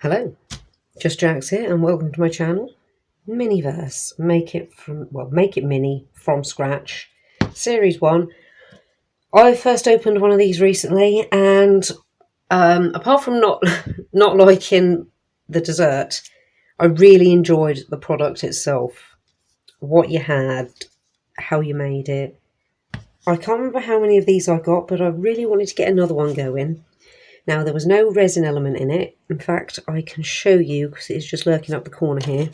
Hello, Just Jax here and welcome to my channel. Miniverse, make it mini from scratch. Series 1. I first opened one of these recently and apart from not liking the dessert, I really enjoyed the product itself. What you had, how you made it. I can't remember how many of these I got, but I really wanted to get another one going. Now, there was no resin element in it. In fact, I can show you because it's just lurking up the corner here.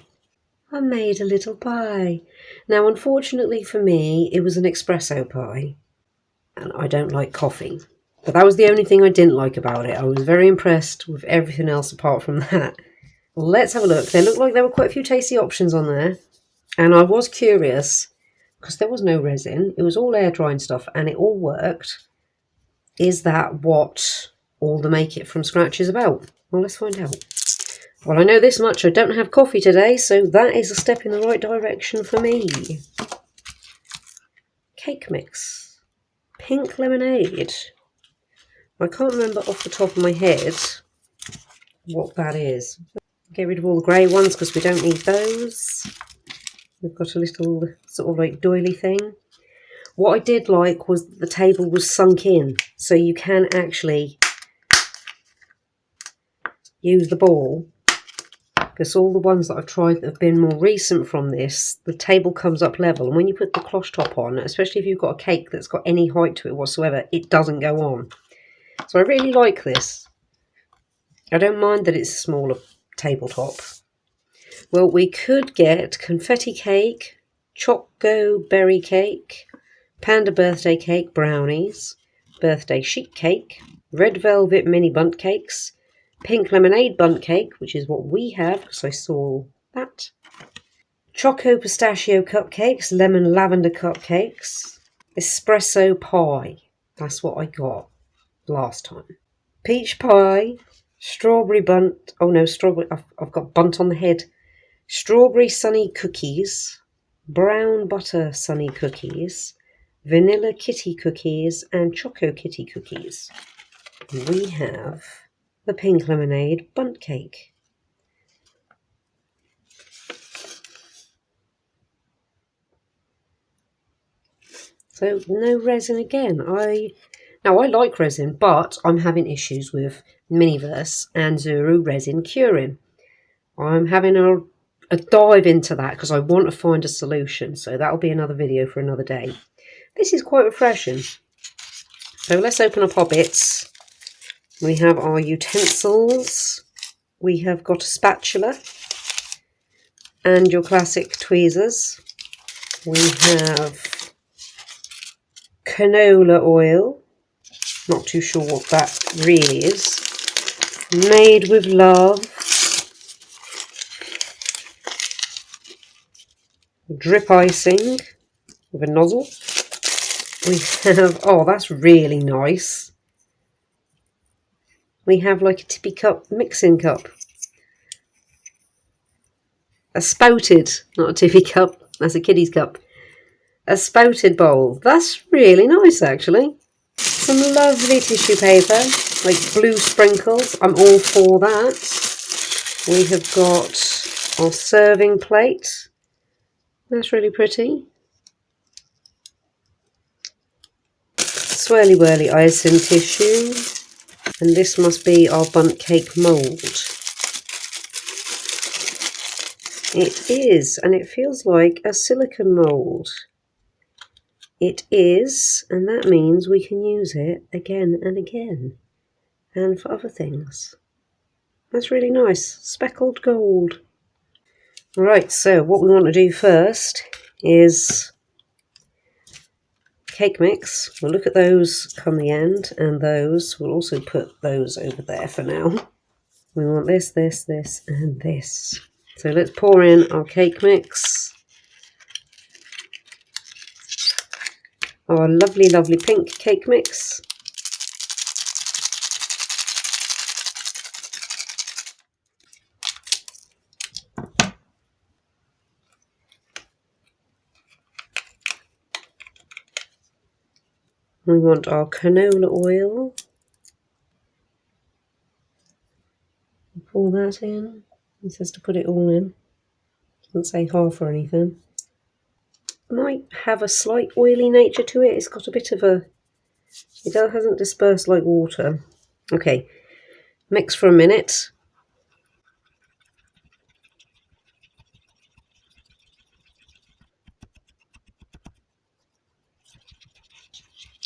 I made a little pie. Now, unfortunately for me, it was an espresso pie. And I don't like coffee. But that was the only thing I didn't like about it. I was very impressed with everything else apart from that. Let's have a look. There looked like there were quite a few tasty options on there. And I was curious, because there was no resin. It was all air drying stuff and it all worked. Is that what all the make it from scratch is about? Well, let's find out. Well, I know this much. I don't have coffee today, so that is a step in the right direction for me. Cake mix. Pink lemonade. I can't remember off the top of my head what that is. Get rid of all the grey ones because we don't need those. We've got a little sort of like doily thing. What I did like was the table was sunk in, so you can actually use the ball, because all the ones that I've tried that have been more recent from this, the table comes up level, and when you put the cloche top on, especially if you've got a cake that's got any height to it whatsoever, it doesn't go on. So I really like this. I don't mind that it's a smaller tabletop. Well, we could get confetti cake, choco berry cake, panda birthday cake, brownies, birthday chic cake, red velvet mini Bundt cakes, pink lemonade Bundt cake, which is what we have because I saw that, choco pistachio cupcakes, lemon lavender cupcakes, espresso pie, that's what I got last time, peach pie, strawberry Bundt, oh no, strawberry, I've got Bundt on the head, strawberry sunny cookies, brown butter sunny cookies, vanilla kitty cookies and choco kitty cookies. We have the pink lemonade Bundt cake. So no resin again. I like resin, but I'm having issues with Miniverse and Zuru resin curing. I'm having a dive into that because I want to find a solution. So that'll be another video for another day. This is quite refreshing. So let's open up our bits. We have our utensils. We have got a spatula and your classic tweezers. We have canola oil. Not too sure what that really is. Made with love. Drip icing with a nozzle. We have, oh, that's really nice. We have like a tippy cup, mixing cup. A spouted, not a tippy cup, that's a kiddie's cup. A spouted bowl. That's really nice actually. Some lovely tissue paper, like blue sprinkles. I'm all for that. We have got our serving plate. That's really pretty. Swirly whirly icing tissue. And this must be our Bundt cake mould. It is, and it feels like a silicone mould. It is, and that means we can use it again and again, and for other things. That's really nice. Speckled gold. Right, so what we want to do first is cake mix. We'll look at those come the end, and those. We'll also put those over there for now. We want this, this, this, and this. So let's pour in our cake mix. Our lovely, lovely pink cake mix. We want our canola oil. Pour that in. It says to put it all in. Doesn't say half or anything. Might have a slight oily nature to it. It's got a bit of a... It hasn't dispersed like water. Okay, mix for a minute.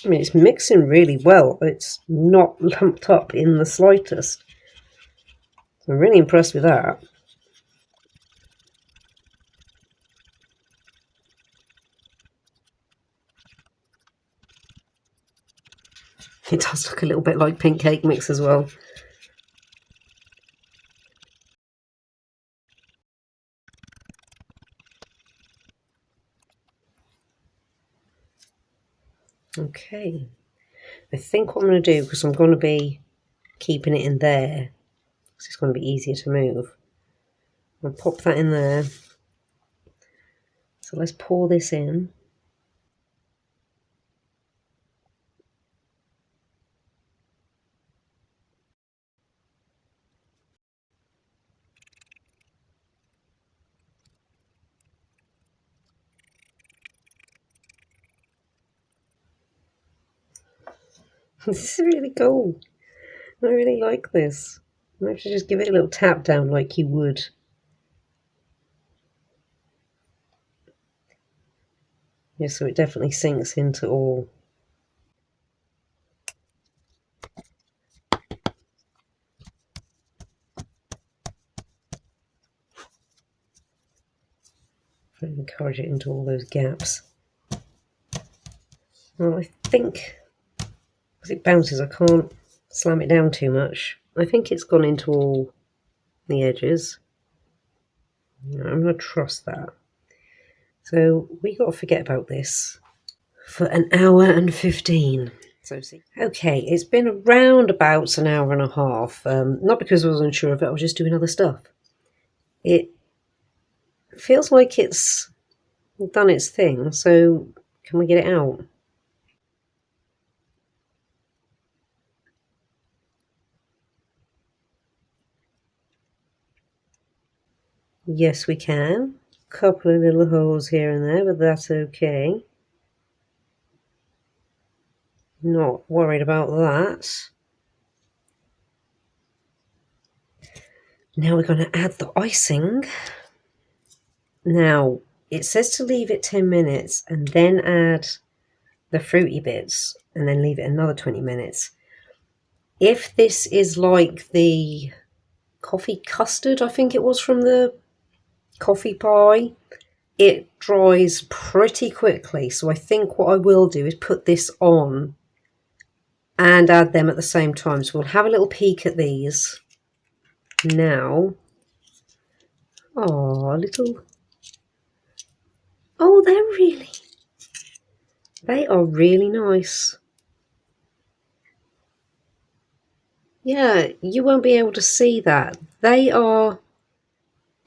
I mean, it's mixing really well. It's not lumped up in the slightest. I'm really impressed with that. It does look a little bit like pink cake mix as well. Okay, I think what I'm going to do, because I'm going to be keeping it in there, because it's going to be easier to move, I'll pop that in there. So let's pour this in. This is really cool. I really like this. I have to just give it a little tap down like you would. Yeah, so it definitely sinks into all. Encourage it into all those gaps. Well, I think, as it bounces, I can't slam it down too much. I think it's gone into all the edges. I'm going to trust that. So we got to forget about this for an hour and 15. So see. Okay, it's been around about an hour and a half. Not because I was unsure of it, I was just doing other stuff. It feels like it's done its thing, so can we get it out? Yes, we can. Couple of little holes here and there, but that's okay. Not worried about that. Now we're going to add the icing. Now, it says to leave it 10 minutes and then add the fruity bits and then leave it another 20 minutes. If this is like the coffee custard, I think it was from the coffee pie, it dries pretty quickly. So I think what I will do is put this on and add them at the same time. So we'll have a little peek at these now. Oh, little... Oh, they are really nice. Yeah, you won't be able to see that. They are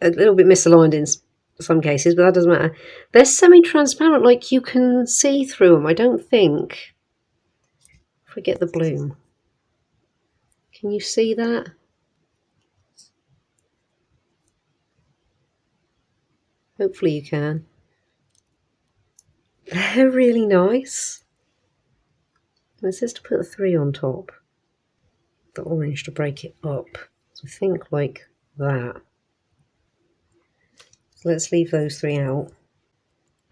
a little bit misaligned in some cases, but that doesn't matter. They're semi-transparent, like you can see through them, I don't think. Forget the bloom. Can you see that? Hopefully you can. They're really nice. And it says to put a 3 on top. The orange to break it up. So think like that. So let's leave those 3 out.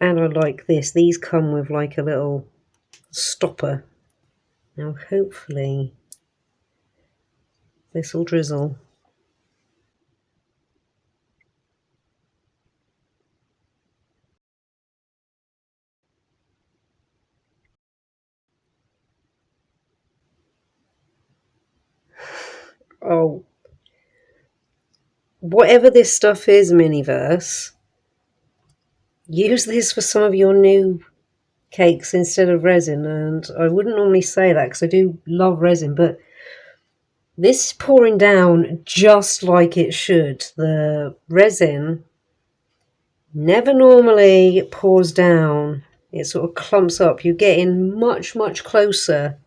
And I like this. These come with like a little stopper. Now hopefully this will drizzle. Oh, whatever this stuff is, Miniverse, use this for some of your new cakes instead of resin. And I wouldn't normally say that because I do love resin, but this is pouring down just like it should. The resin never normally pours down. It sort of clumps up. You're getting much, much closer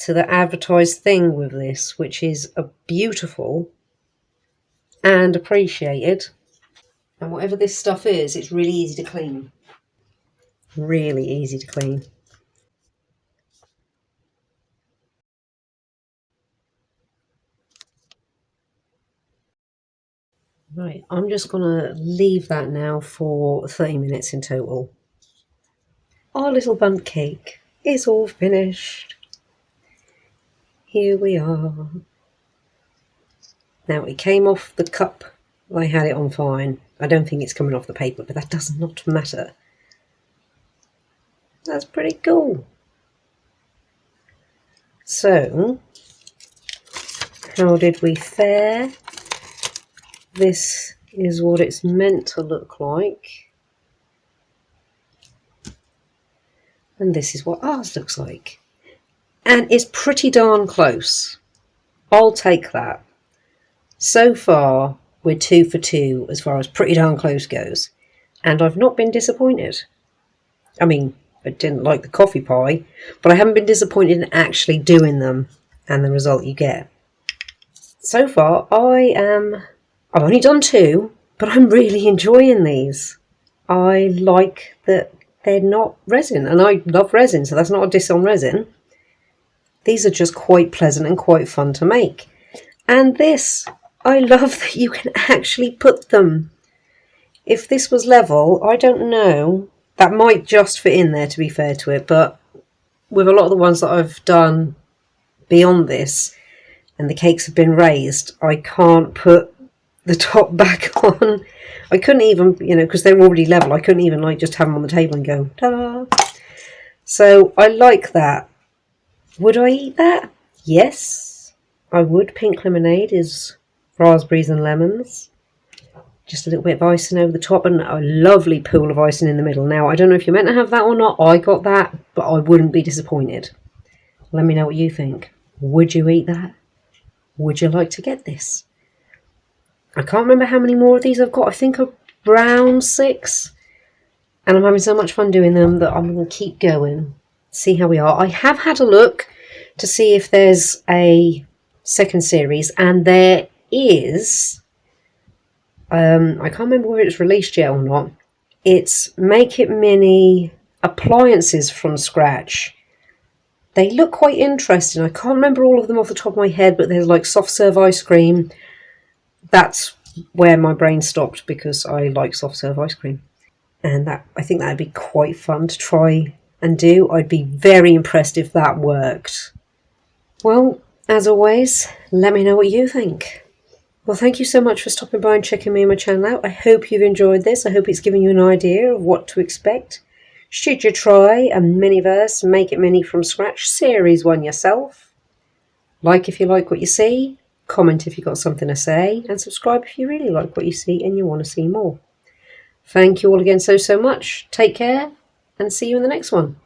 to the advertised thing with this, which is a beautiful and appreciated. And whatever this stuff is, it's really easy to clean. Really easy to clean. Right, I'm just going to leave that now for 30 minutes in total. Our little bundt cake is all finished. Here we are. Now, it came off the cup. I had it on fine. I don't think it's coming off the paper, but that does not matter. That's pretty cool. So, how did we fare? This is what it's meant to look like. And this is what ours looks like. And it's pretty darn close. I'll take that. So far, we're 2 for 2 as far as pretty darn close goes. And I've not been disappointed. I mean, I didn't like the coffee pie, but I haven't been disappointed in actually doing them and the result you get. So far, I've only done 2, but I'm really enjoying these. I like that they're not resin, and I love resin, so that's not a diss on resin. These are just quite pleasant and quite fun to make. And this, I love that you can actually put them. If this was level, I don't know. That might just fit in there, to be fair to it, but with a lot of the ones that I've done beyond this, and the cakes have been raised, I can't put the top back on. I couldn't even, because they're already level, I couldn't even just have them on the table and go, ta-da! So I like that. Would I eat that? Yes, I would. Pink lemonade is raspberries and lemons. Just a little bit of icing over the top and a lovely pool of icing in the middle. Now, I don't know if you're meant to have that or not. I got that, but I wouldn't be disappointed. Let me know what you think. Would you eat that? Would you like to get this? I can't remember how many more of these I've got. I think around 6. And I'm having so much fun doing them that I'm going to keep going. See how we are. I have had a look to see if there's a second series, and there is. I can't remember whether it's released yet or not. It's Make It Mini appliances from scratch. They look quite interesting. I can't remember all of them off the top of my head, but there's like soft serve ice cream. That's where my brain stopped because I like soft serve ice cream. And I think that would be quite fun to try and do. I'd be very impressed if that worked. Well, as always, let me know what you think. Well, thank you so much for stopping by and checking me and my channel out. I hope you've enjoyed this. I hope it's given you an idea of what to expect. Should you try a Miniverse Make It Mini from Scratch Series 1 yourself? Like if you like what you see, comment if you've got something to say, and subscribe if you really like what you see and you want to see more. Thank you all again so much. Take care and see you in the next one.